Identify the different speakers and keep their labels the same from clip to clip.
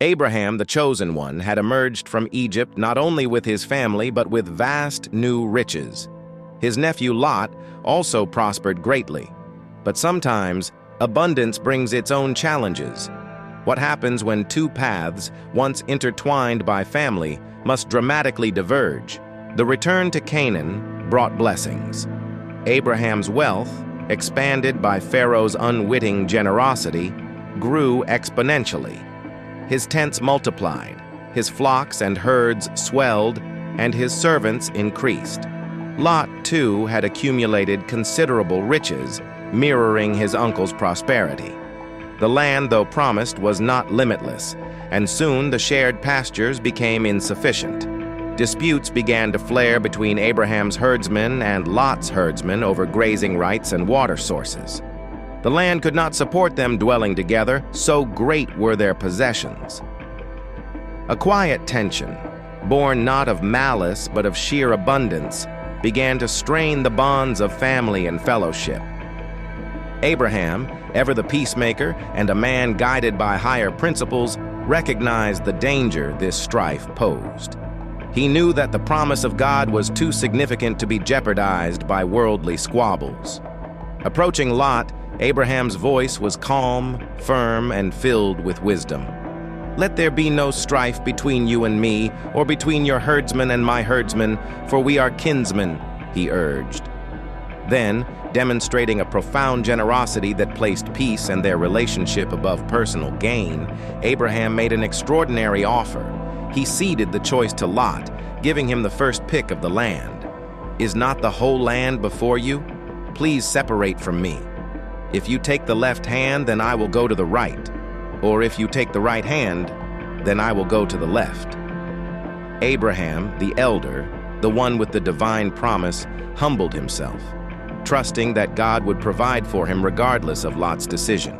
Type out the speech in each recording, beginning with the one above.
Speaker 1: Abraham, the chosen one, had emerged from Egypt not only with his family but with vast new riches. His nephew Lot also prospered greatly. But sometimes, abundance brings its own challenges. What happens when two paths, once intertwined by family, must dramatically diverge? The return to Canaan brought blessings. Abraham's wealth, expanded by Pharaoh's unwitting generosity, grew exponentially. His tents multiplied, his flocks and herds swelled, and his servants increased. Lot, too, had accumulated considerable riches, mirroring his uncle's prosperity. The land, though promised, was not limitless, and soon the shared pastures became insufficient. Disputes began to flare between Abraham's herdsmen and Lot's herdsmen over grazing rights and water sources. The land could not support them dwelling together, so great were their possessions. A quiet tension, born not of malice but of sheer abundance, began to strain the bonds of family and fellowship. Abraham, ever the peacemaker and a man guided by higher principles, recognized the danger this strife posed. He knew that the promise of God was too significant to be jeopardized by worldly squabbles. Approaching Lot, Abraham's voice was calm, firm, and filled with wisdom. "Let there be no strife between you and me, or between your herdsmen and my herdsmen, for we are kinsmen," he urged. Then, demonstrating a profound generosity that placed peace and their relationship above personal gain, Abraham made an extraordinary offer. He ceded the choice to Lot, giving him the first pick of the land. "Is not the whole land before you? Please separate from me. If you take the left hand, then I will go to the right. Or if you take the right hand, then I will go to the left." Abraham, the elder, the one with the divine promise, humbled himself, trusting that God would provide for him regardless of Lot's decision.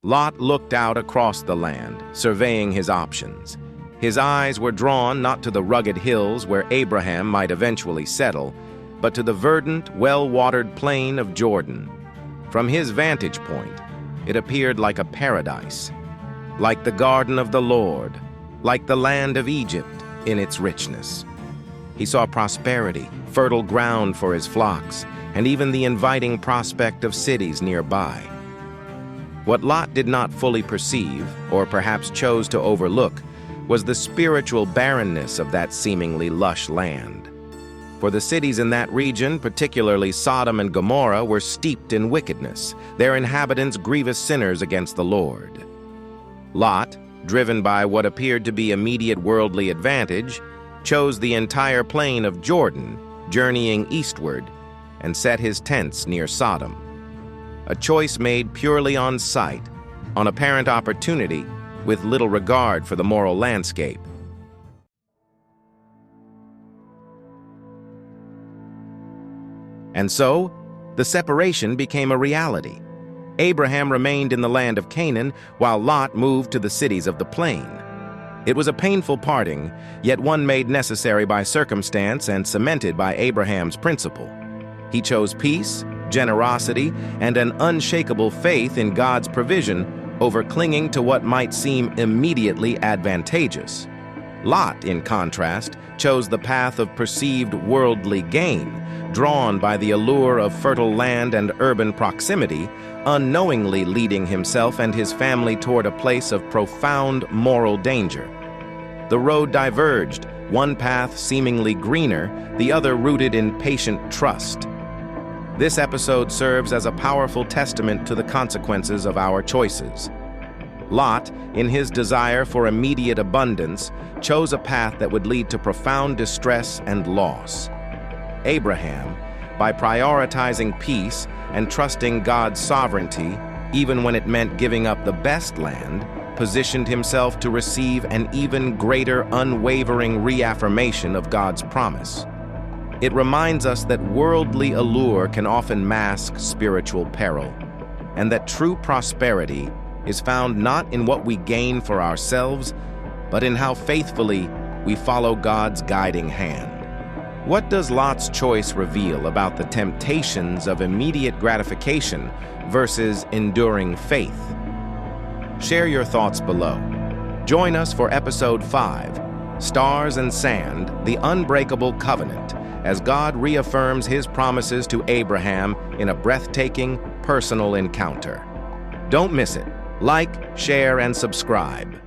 Speaker 1: Lot looked out across the land, surveying his options. His eyes were drawn not to the rugged hills where Abraham might eventually settle, but to the verdant, well-watered plain of Jordan. From his vantage point, it appeared like a paradise, like the garden of the Lord, like the land of Egypt in its richness. He saw prosperity, fertile ground for his flocks, and even the inviting prospect of cities nearby. What Lot did not fully perceive, or perhaps chose to overlook, was the spiritual barrenness of that seemingly lush land. For the cities in that region, particularly Sodom and Gomorrah, were steeped in wickedness, their inhabitants grievous sinners against the Lord. Lot, driven by what appeared to be immediate worldly advantage, chose the entire plain of Jordan, journeying eastward, and set his tents near Sodom. A choice made purely on sight, on apparent opportunity, with little regard for the moral landscape. And so, the separation became a reality. Abraham remained in the land of Canaan, while Lot moved to the cities of the plain. It was a painful parting, yet one made necessary by circumstance and cemented by Abraham's principle. He chose peace, generosity, and an unshakable faith in God's provision over clinging to what might seem immediately advantageous. Lot, in contrast, chose the path of perceived worldly gain, drawn by the allure of fertile land and urban proximity, unknowingly leading himself and his family toward a place of profound moral danger. The road diverged, one path seemingly greener, the other rooted in patient trust. This episode serves as a powerful testament to the consequences of our choices. Lot, in his desire for immediate abundance, chose a path that would lead to profound distress and loss. Abraham, by prioritizing peace and trusting God's sovereignty, even when it meant giving up the best land, positioned himself to receive an even greater unwavering reaffirmation of God's promise. It reminds us that worldly allure can often mask spiritual peril, and that true prosperity is found not in what we gain for ourselves, but in how faithfully we follow God's guiding hand. What does Lot's choice reveal about the temptations of immediate gratification versus enduring faith? Share your thoughts below. Join us for Episode 5, Stars and Sand, the Unbreakable Covenant, as God reaffirms his promises to Abraham in a breathtaking, personal encounter. Don't miss it. Like, share, and subscribe.